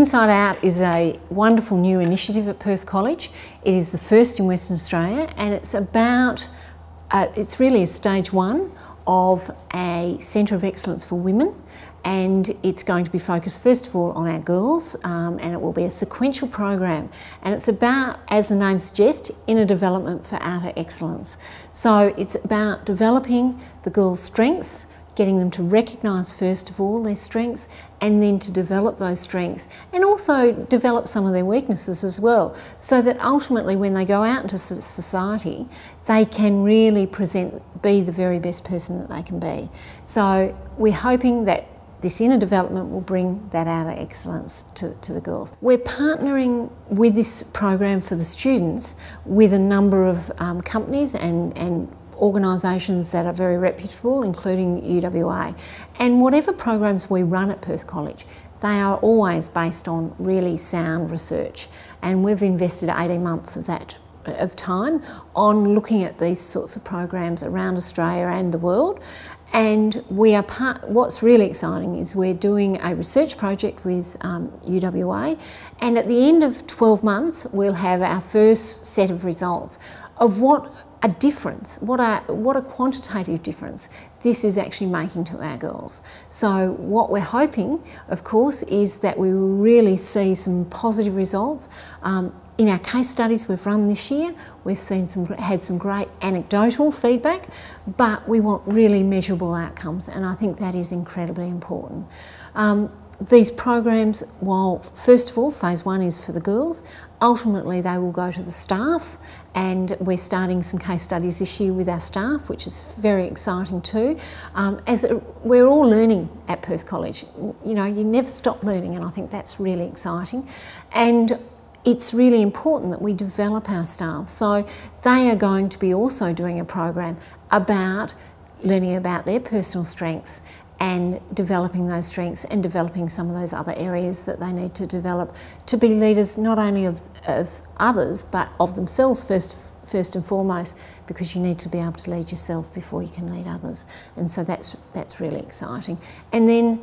InsideOut is a wonderful new initiative at Perth College. It is the first in Western Australia, and it's about, it's really a stage one of a centre of excellence for women, and it's going to be focused first of all on our girls, and it will be a sequential program, and it's about, as the name suggests, inner development for outer excellence. So it's about developing the girls' strengths, getting them to recognise first of all their strengths, and then to develop those strengths, and also develop some of their weaknesses as well, so that ultimately when they go out into society they can really be the very best person that they can be. So we're hoping that this inner development will bring that outer excellence to the girls. We're partnering with this program for the students with a number of companies and organisations that are very reputable, including UWA. And whatever programs we run at Perth College, they are always based on really sound research. And we've invested 18 months of time on looking at these sorts of programs around Australia and the world. And we are what's really exciting is we're doing a research project with UWA, and at the end of 12 months we'll have our first set of results of what a difference, what a quantitative difference this is actually making to our girls. So what we're hoping, of course, is that we will really see some positive results. In our case studies we've run this year, we've had some great anecdotal feedback, but we want really measurable outcomes, and I think that is incredibly important. These programs, while first of all phase one is for the girls, ultimately they will go to the staff, and we're starting some case studies this year with our staff, which is very exciting too. We're all learning at Perth College. You know, you never stop learning, and I think that's really exciting. And it's really important that we develop our staff. So they are going to be also doing a program about learning about their personal strengths and developing those strengths and developing some of those other areas that they need to develop to be leaders not only of others but of themselves first and foremost, because you need to be able to lead yourself before you can lead others. And so that's really exciting. And then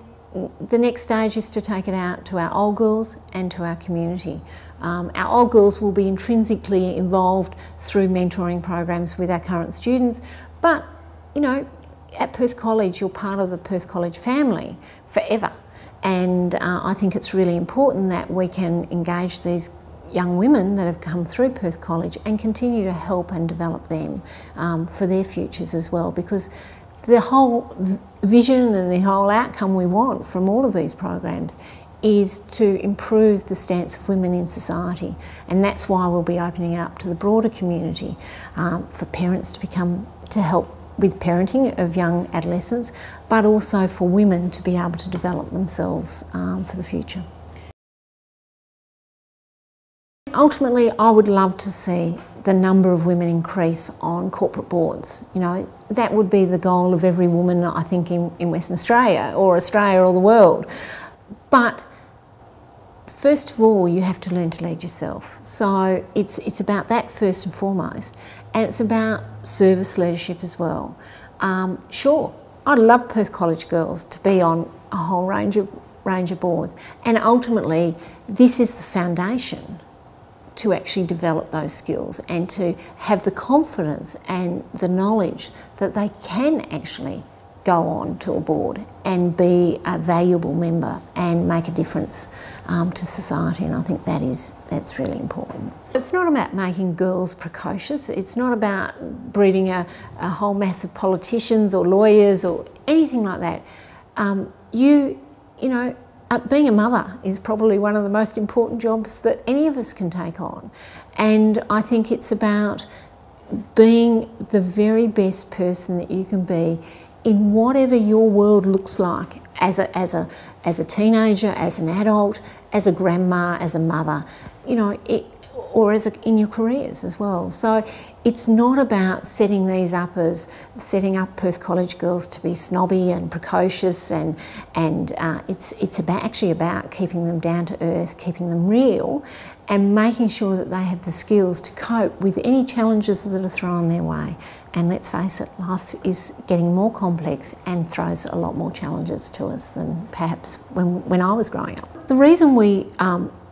the next stage is to take it out to our old girls and to our community. Our old girls will be intrinsically involved through mentoring programs with our current students, but you know, at Perth College you're part of the Perth College family forever, and I think it's really important that we can engage these young women that have come through Perth College and continue to help and develop them for their futures as well, because the whole vision and the whole outcome we want from all of these programs is to improve the stance of women in society, and that's why we'll be opening it up to the broader community for parents to help with parenting of young adolescents, but also for women to be able to develop themselves for the future. Ultimately, I would love to see the number of women increase on corporate boards. You know, that would be the goal of every woman, I think, in Western Australia or the world. But first of all, you have to learn to lead yourself. So it's about that first and foremost, and it's about service leadership as well. Sure, I'd love Perth College girls to be on a whole range of boards, and ultimately this is the foundation to actually develop those skills and to have the confidence and the knowledge that they can actually go on to a board and be a valuable member and make a difference to society, and I think that's really important. It's not about making girls precocious, it's not about breeding a whole mass of politicians or lawyers or anything like that. You know, being a mother is probably one of the most important jobs that any of us can take on, and I think it's about being the very best person that you can be in whatever your world looks like as a teenager, as an adult, as a grandma, as a mother. You know, or in your careers as well. So it's not about setting up Perth College girls to be snobby and precocious, and it's actually about keeping them down to earth, keeping them real, and making sure that they have the skills to cope with any challenges that are thrown their way. And let's face it, life is getting more complex and throws a lot more challenges to us than perhaps when I was growing up. The reason we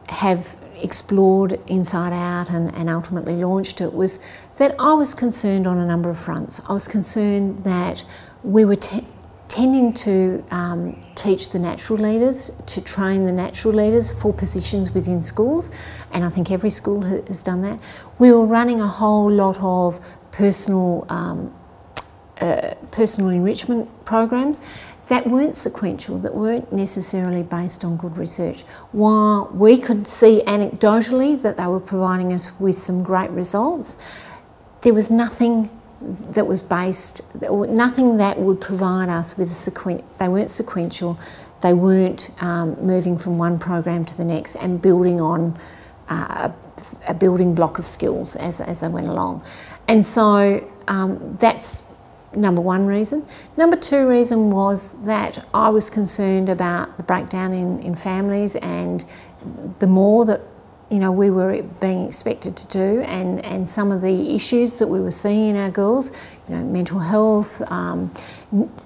have explored InsideOut and ultimately launched it was that I was concerned on a number of fronts. I was concerned that we were tending to teach the natural leaders, to train the natural leaders for positions within schools, and I think every school has done that. We were running a whole lot of personal enrichment programs that weren't sequential, that weren't necessarily based on good research. While we could see anecdotally that they were providing us with some great results, there was nothing that was based, nothing that would provide us with they weren't sequential, they weren't moving from one program to the next and building on a building block of skills as they went along. And so that's number one reason. Number two reason was that I was concerned about the breakdown in families, and the more that we were being expected to do, and some of the issues that we were seeing in our girls, mental health,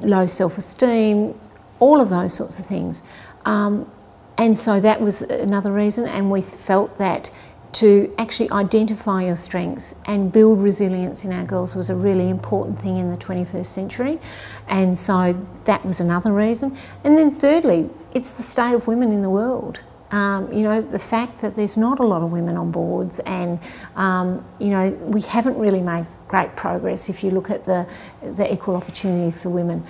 low self-esteem, all of those sorts of things. And so that was another reason, and we felt that to actually identify your strengths and build resilience in our girls was a really important thing in the 21st century. And so that was another reason. And then thirdly, it's the state of women in the world. The fact that there's not a lot of women on boards, and we haven't really made great progress if you look at the equal opportunity for women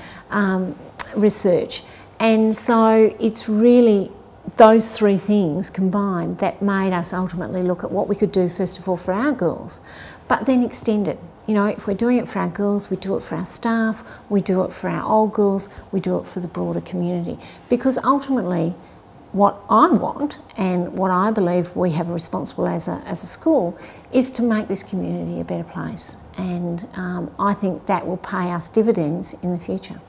research. And so it's really those three things combined that made us ultimately look at what we could do first of all for our girls, but then extend it. If we're doing it for our girls, we do it for our staff, we do it for our old girls, we do it for the broader community. Because ultimately, what I want and what I believe we have a responsible as a school is to make this community a better place. And I think that will pay us dividends in the future.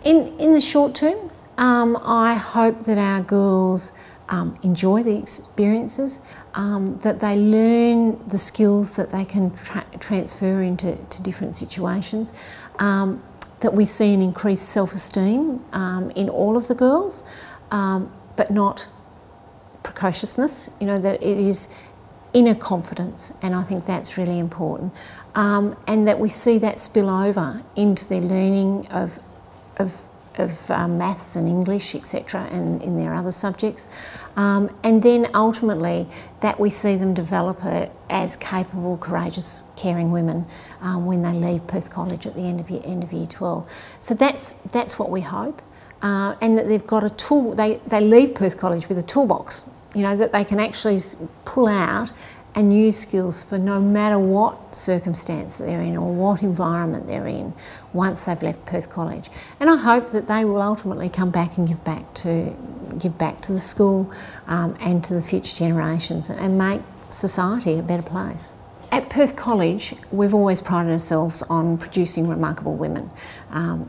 In the short term, I hope that our girls enjoy the experiences, that they learn the skills that they can transfer into different situations, that we see an increased self-esteem in all of the girls, but not precociousness, that it is inner confidence, and I think that's really important, and that we see that spill over into their learning of maths and English, etc., and in their other subjects, and then ultimately that we see them develop as capable, courageous, caring women when they leave Perth College at the end of year 12. So that's what we hope, and that they've got a tool. They leave Perth College with a toolbox, that they can actually pull out and use skills for no matter what circumstance that they're in or what environment they're in once they've left Perth College. And I hope that they will ultimately come back and give back to the school and to the future generations and make society a better place. At Perth College, we've always prided ourselves on producing remarkable women.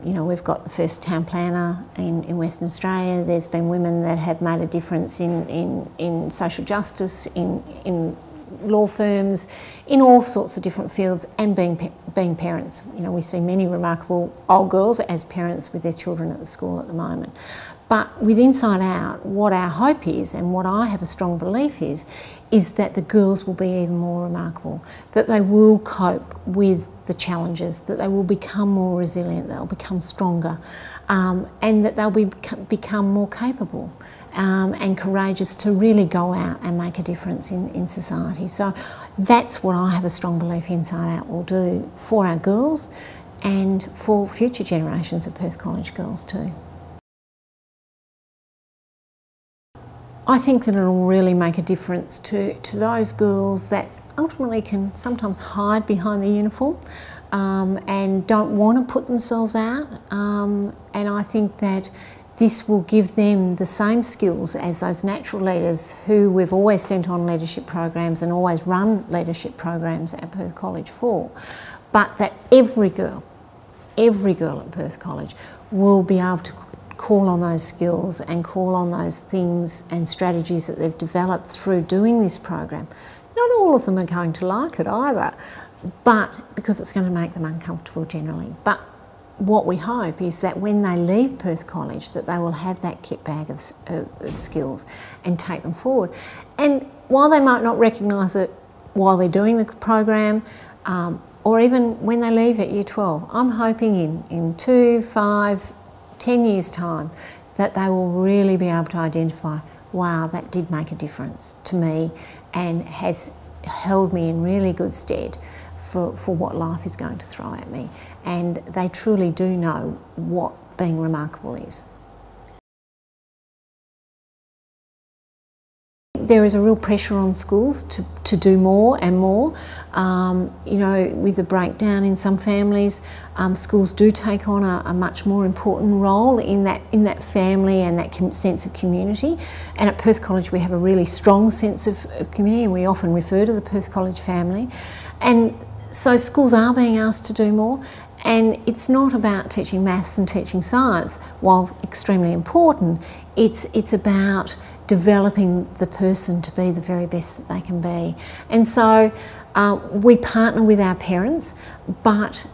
We've got the first town planner in Western Australia. There's been women that have made a difference in social justice, in law firms, in all sorts of different fields, and being parents. We see many remarkable old girls as parents with their children at the school at the moment. But with InsideOut, what our hope is, and what I have a strong belief is that the girls will be even more remarkable, that they will cope with the challenges, that they will become more resilient, they'll become stronger, and that they'll become more capable and courageous to really go out and make a difference in society. So that's what I have a strong belief InsideOut will do for our girls and for future generations of Perth College girls too. I think that it'll really make a difference to those girls that ultimately can sometimes hide behind the uniform and don't want to put themselves out. And I think that this will give them the same skills as those natural leaders who we've always sent on leadership programs and always run leadership programs at Perth College for, but that every girl at Perth College will be able to call on those skills and call on those things and strategies that they've developed through doing this program. Not all of them are going to like it either, but because it's going to make them uncomfortable generally. But what we hope is that when they leave Perth College, that they will have that kit bag of skills and take them forward. And while they might not recognise it while they're doing the program, or even when they leave at Year 12, I'm hoping in 2, 5, 10 years' time that they will really be able to identify, wow, that did make a difference to me and has held me in really good stead for what life is going to throw at me. And they truly do know what being remarkable is. There is a real pressure on schools to do more and more. You know, with the breakdown in some families, schools do take on a much more important role in that family and that sense of community. And at Perth College we have a really strong sense of community, and we often refer to the Perth College family. And so schools are being asked to do more. And it's not about teaching maths and teaching science, while extremely important. It's about developing the person to be the very best that they can be. And so we partner with our parents, but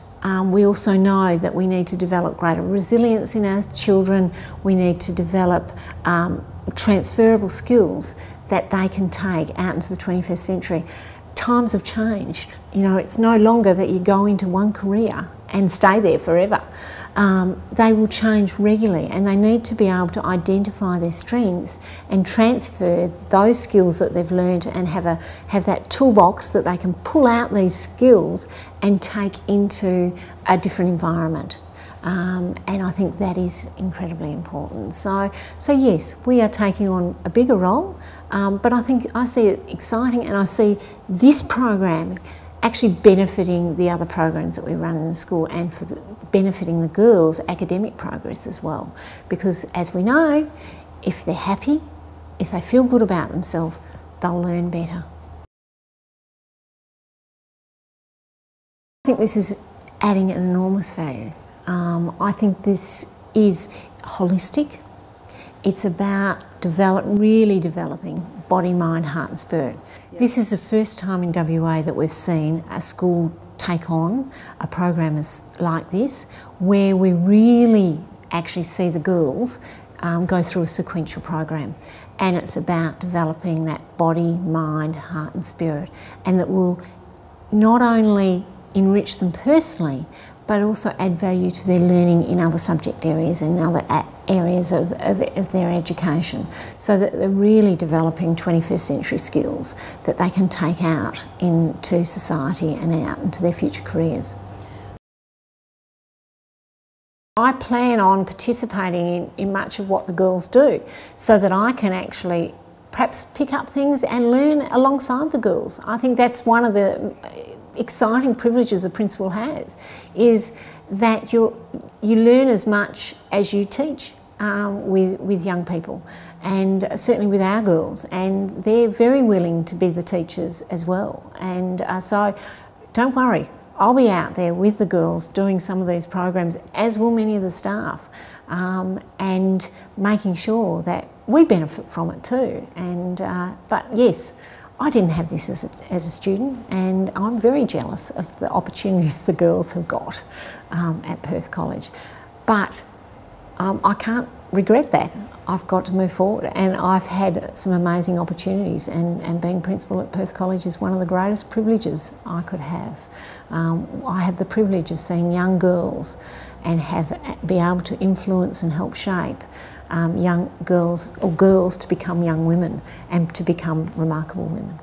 we also know that we need to develop greater resilience in our children. We need to develop transferable skills that they can take out into the 21st century. Times have changed. You know, it's no longer that you go into one career and stay there forever. They will change regularly, and they need to be able to identify their strengths and transfer those skills that they've learned and have that toolbox that they can pull out these skills and take into a different environment. And I think that is incredibly important. So yes, we are taking on a bigger role, but I think I see it exciting, and I see this program actually benefiting the other programs that we run in the school, and benefiting the girls' academic progress as well. Because as we know, if they're happy, if they feel good about themselves, they'll learn better. I think this is adding an enormous value. I think this is holistic. It's about really developing body, mind, heart and spirit. Yep. This is the first time in WA that we've seen a school take on a program like this, where we really actually see the girls go through a sequential program. And it's about developing that body, mind, heart and spirit, and that will not only enrich them personally, but also add value to their learning in other subject areas and other areas of their education, so that they're really developing 21st century skills that they can take out into society and out into their future careers. I plan on participating in much of what the girls do, so that I can actually perhaps pick up things and learn alongside the girls. I think that's one of the exciting privileges a principal has, is that you learn as much as you teach with young people, and certainly with our girls, and they're very willing to be the teachers as well. And so don't worry, I'll be out there with the girls doing some of these programs, as will many of the staff, and making sure that we benefit from it too. And but yes, I didn't have this as a student, and I'm very jealous of the opportunities the girls have got at Perth College. But I can't regret that. I've got to move forward, and I've had some amazing opportunities, and being principal at Perth College is one of the greatest privileges I could have. I have the privilege of seeing young girls and be able to influence and help shape young girls, or girls, to become young women and to become remarkable women.